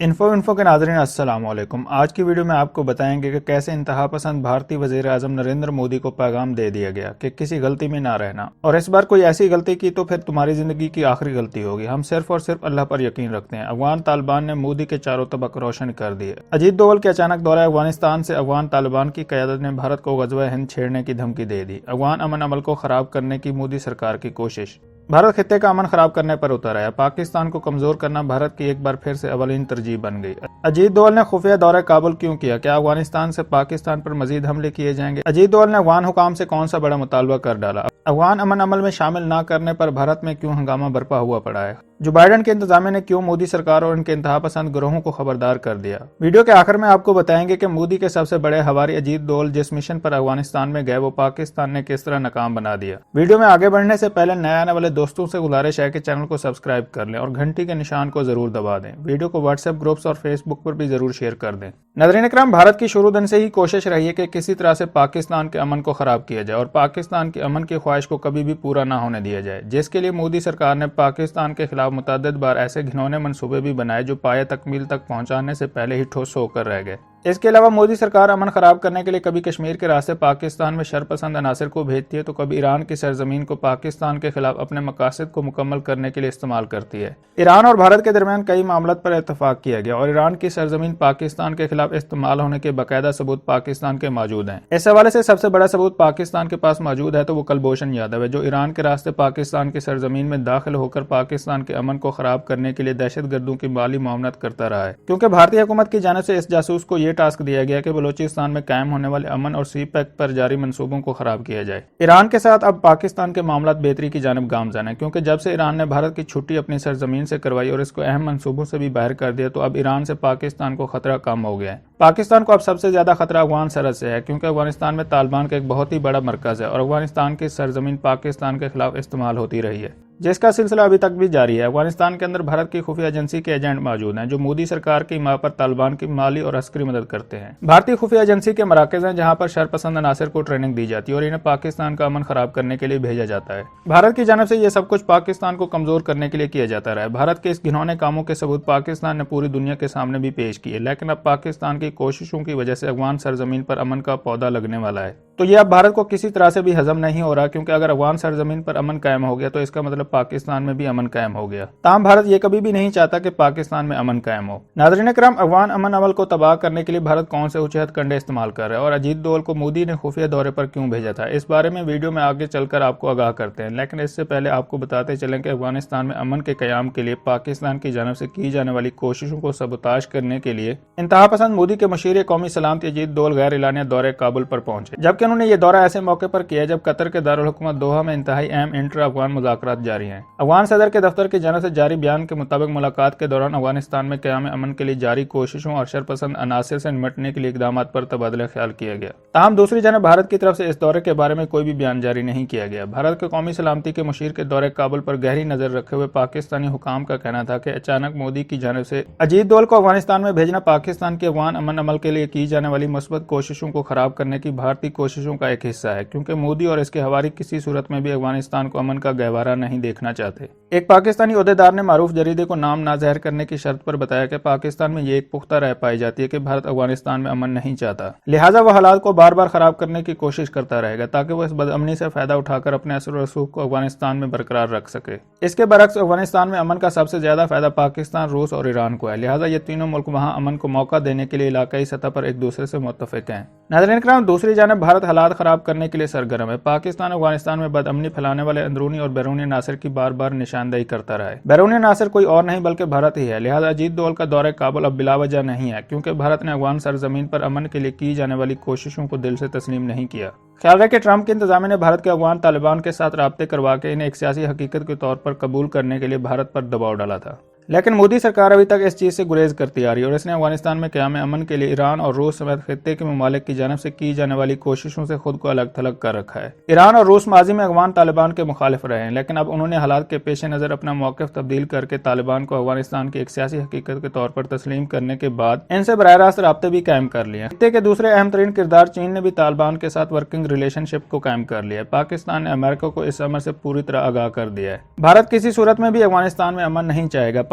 Info کے ناظرین السلام علیکم۔ آج کی ویڈیو میں آپ کو بتائیں گے کہ کیسے انتہا پسند بھارتی وزیر اعظم نریندر مودی کو پیغام دے دیا گیا کہ کسی غلطی میں نہ رہنا، اور اس بار کوئی ایسی غلطی کی تو پھر تمہاری زندگی کی آخری غلطی ہوگی۔ ہم صرف اور صرف اللہ پر یقین رکھتے ہیں۔ افغان طالبان نے مودی کے چاروں طبق روشن کر دیے۔ اجیت دوول کے اچانک دورہ افغانستان سے افغان طالبان کی قیادت نے بھارت کو غزوہ ہند چھیڑنے کی دھمکی دے دی۔ افغان امن عمل کو خراب کرنے کی مودی سرکار کی کوشش۔ بھارت خطے کا امن خراب کرنے پر اتر آیا۔ پاکستان کو کمزور کرنا بھارت کی ایک بار پھر سے اولین ترجیح بن گئی۔ اجیت دوول نے خفیہ دورہ کابل کیوں کیا؟ کیا افغانستان سے پاکستان پر مزید حملے کیے جائیں گے؟ اجیت دوول نے افغان حکام سے کون سا بڑا مطالبہ کر ڈالا؟ افغان امن عمل میں شامل نہ کرنے پر بھارت میں کیوں ہنگامہ برپا ہوا پڑا ہے؟ جو بائیڈن کے انتظامیہ نے کیوں مودی سرکار اور ان کے انتہا پسند گروہوں کو خبردار کر دیا؟ ویڈیو کے آخر میں آپ کو بتائیں گے کہ مودی کے سب سے بڑے ہواری اجیت دوول جس مشن پر افغانستان میں گئے وہ پاکستان نے کس طرح ناکام بنا دیا۔ ویڈیو میں آگے بڑھنے سے پہلے نئے آنے والے دوستوں سے گزارش ہے کہ چینل کو سبسکرائب کر لیں اور گھنٹی کے نشان کو ضرور دبا دیں۔ ویڈیو کو واٹس ایپ گروپس اور فیس بک پر بھی ضرور شیئر کر دیں۔ ناظرین اکرام، بھارت کی شروع دن سے ہی کوشش رہی ہے کہ کسی طرح سے پاکستان کے امن کو خراب کیا جائے اور پاکستان کی امن کی خواہش کو کبھی بھی پورا نہ ہونے دیا جائے، جس کے لیے مودی سرکار نے پاکستان کے خلاف متعدد بار ایسے گھنونے منصوبے بھی بنائے جو پایہ تکمیل تک پہنچانے سے پہلے ہی ٹھوس ہو کر رہ گئے۔ اس کے علاوہ مودی سرکار امن خراب کرنے کے لیے کبھی کشمیر کے راستے پاکستان میں شرپسند عناصر کو بھیجتی ہے تو کبھی ایران کی سرزمین کو پاکستان کے خلاف اپنے مقاصد کو مکمل کرنے کے لیے استعمال کرتی ہے۔ ایران اور بھارت کے درمیان کئی معاملات پر اتفاق کیا گیا اور ایران کی سرزمین پاکستان کے خلاف استعمال ہونے کے باقاعدہ ثبوت پاکستان کے موجود ہیں۔ اس حوالے سے سب سے بڑا ثبوت پاکستان کے پاس موجود ہے تو وہ کلبھوشن یادو ہے، جو ایران کے راستے پاکستان کی سرزمین میں داخل ہو کر پاکستان کے امن کو خراب کرنے کے لیے دہشت گردوں کی مالی معاونت کرتا رہا ہے، کیونکہ بھارتی حکومت کی جانب سے اس جاسوس کو یہ ٹاسک دیا گیا کہ بلوچستان میں قائم ہونے والے امن اور سی پیک پر جاری منصوبوں کو خراب کیا جائے۔ ایران کے ساتھ اب پاکستان کے معاملات بہتری کی جانب گامزن ہیں، کیونکہ جب سے ایران نے بھارت کی چھٹی اپنی سرزمین سے کروائی اور اس کو اہم منصوبوں سے بھی باہر کر دیا تو اب ایران سے پاکستان کو خطرہ کم ہو گیا ہے۔ پاکستان کو اب سب سے زیادہ خطرہ افغان سرحد سے ہے، کیونکہ افغانستان میں طالبان کا ایک بہت ہی بڑا مرکز ہے اور افغانستان کی سرزمین پاکستان کے خلاف استعمال ہوتی رہی ہے، جس کا سلسلہ ابھی تک بھی جاری ہے۔ افغانستان کے اندر بھارت کی خفیہ ایجنسی کے ایجنٹ موجود ہیں جو مودی سرکار کی ماں پر طالبان کی مالی اور عسکری مدد کرتے ہیں۔ بھارتی خفیہ ایجنسی کے مراکز ہیں جہاں پر شرپسند عناصر کو ٹریننگ دی جاتی ہے اور انہیں پاکستان کا امن خراب کرنے کے لیے بھیجا جاتا ہے۔ بھارت کی جانب سے یہ سب کچھ پاکستان کو کمزور کرنے کے لیے کیا جاتا رہا ہے۔ بھارت کے اس گھنونے کاموں کے ثبوت پاکستان نے پوری دنیا کے سامنے بھی پیش کیے، لیکن اب پاکستان کی کوششوں کی وجہ سے افغان سرزمین پر امن کا پودا لگنے والا ہے، تو یہ اب بھارت کو کسی طرح سے بھی ہضم نہیں ہو رہا، کیونکہ اگر افغان سرزمین پر امن قائم ہو گیا تو اس کا مطلب پاکستان میں بھی امن قائم ہو گیا۔ تاہم بھارت یہ کبھی بھی نہیں چاہتا کہ پاکستان میں امن قائم ہو۔ ناظرین اکرام، افغان امن عمل کو تباہ کرنے کے لیے بھارت کون سے اونچے ہتھ کنڈے استعمال کر رہا ہے اور اجیت دوول کو مودی نے خفیہ دورے پر کیوں بھیجا تھا، اس بارے میں ویڈیو میں آگے چل کر آپ کو آگاہ کرتے ہیں، لیکن اس سے پہلے آپ کو بتاتے چلیں کہ افغانستان میں امن کے قیام کے لیے پاکستان کی جانب سے کی جانے والی کوششوں کو سبوتاژ کرنے کے لیے انتہا پسند مودی کے مشیر قومی سلامتی اجیت دوول غیر اعلانیہ دورے کابل پر پہنچے، جبکہ انہوں نے یہ دورہ ایسے موقع پر کیا جب قطر کے دارالحکومت دوحہ میں انتہائی اہم انٹر افغان مذاکرات جاری ہیں۔ افغان صدر کے دفتر کی جانب سے جاری بیان کے مطابق ملاقات کے دوران افغانستان میں قیام امن کے لیے جاری کوششوں اور شرپسند عناصر سے نمٹنے کے لیے اقدامات پر تبادلہ خیال کیا گیا۔ تاہم دوسری جانب بھارت کی طرف سے اس دورے کے بارے میں کوئی بھی بیان جاری نہیں کیا گیا۔ بھارت کے قومی سلامتی کے مشیر کے دورے کابل پر گہری نظر رکھے ہوئے پاکستانی حکام کا کہنا تھا کہ اچانک مودی کی جانب سے اجیت دوول کو افغانستان میں بھیجنا پاکستان کے افغان امن عمل کے لیے کی جانے والی مثبت کوششوں کو خراب کرنے کی بھارتی کوششوں کا ایک حصہ ہے، کیونکہ مودی اور اس کے ہواری کسی صورت میں بھی افغانستان کو امن کا گہوارہ نہیں دیکھنا چاہتے۔ ایک پاکستانی عہدیدار نے معروف جریدے کو نام نہ زہر کرنے کی شرط پر بتایا کہ پاکستان میں یہ ایک پختہ رائے پائی جاتی ہے کہ بھارت افغانستان میں امن نہیں چاہتا، لہٰذا وہ حالات کو بار بار خراب کرنے کی کوشش کرتا رہے گا تاکہ وہ اس بدامنی سے فائدہ اٹھا کر اپنے اثر و رسوخ کو افغانستان میں برقرار رکھ سکے۔ اس کے برعکس افغانستان میں امن کا سب سے زیادہ فائدہ پاکستان، روس اور ایران کو ہے، لہٰذا یہ تینوں ملک وہاں امن کو موقع دینے کے لیے علاقائی سطح پر ایک دوسرے سے متفق ہیں۔ ناظرین کرام، دوسری جانب بھارت حالات خراب کرنے کے لیے سرگرم ہے۔ پاکستان افغانستان میں بدامنی پھیلانے والے اندرونی اور بیرونی عناصر کی بار بار نشاندہی کرتا رہا ہے۔ بیرونی عناصر کوئی اور نہیں بلکہ بھارت ہی ہے، لہٰذا اجیت دوول کا دورہ کابل اب بلا وجہ نہیں ہے، کیونکہ بھارت نے افغان سرزمین پر امن کے لیے کی جانے والی کوششوں کو دل سے تسلیم نہیں کیا۔ خیال ہے کہ ٹرمپ کے انتظامیہ نے بھارت کے افغان طالبان کے ساتھ رابطے کروا کے انہیں ایک سیاسی حقیقت کے طور پر قبول کرنے کے لیے بھارت پر دباؤ ڈالا تھا، لیکن مودی سرکار ابھی تک اس چیز سے گریز کرتی آ رہی ہے اور اس نے افغانستان میں قیام امن کے لیے ایران اور روس سمیت خطے کے ممالک کی جانب سے کی جانے والی کوششوں سے خود کو الگ تھلگ کر رکھا ہے۔ ایران اور روس ماضی میں افغان طالبان کے مخالف رہے ہیں، لیکن اب انہوں نے حالات کے پیش نظر اپنا موقف تبدیل کر کے طالبان کو افغانستان کی ایک سیاسی حقیقت کے طور پر تسلیم کرنے کے بعد ان سے براہ راست رابطے بھی قائم کر لیے ہیں۔ خطے کے دوسرے اہم ترین کردار چین نے بھی طالبان کے ساتھ ورکنگ ریلیشن شپ کو قائم کر لیا ہے۔ پاکستان نے امریکہ کو اس امر سے پوری طرح آگاہ کر دیا ہے۔ بھارت کسی صورت میں بھی افغانستان میں امن نہیں چاہے گا۔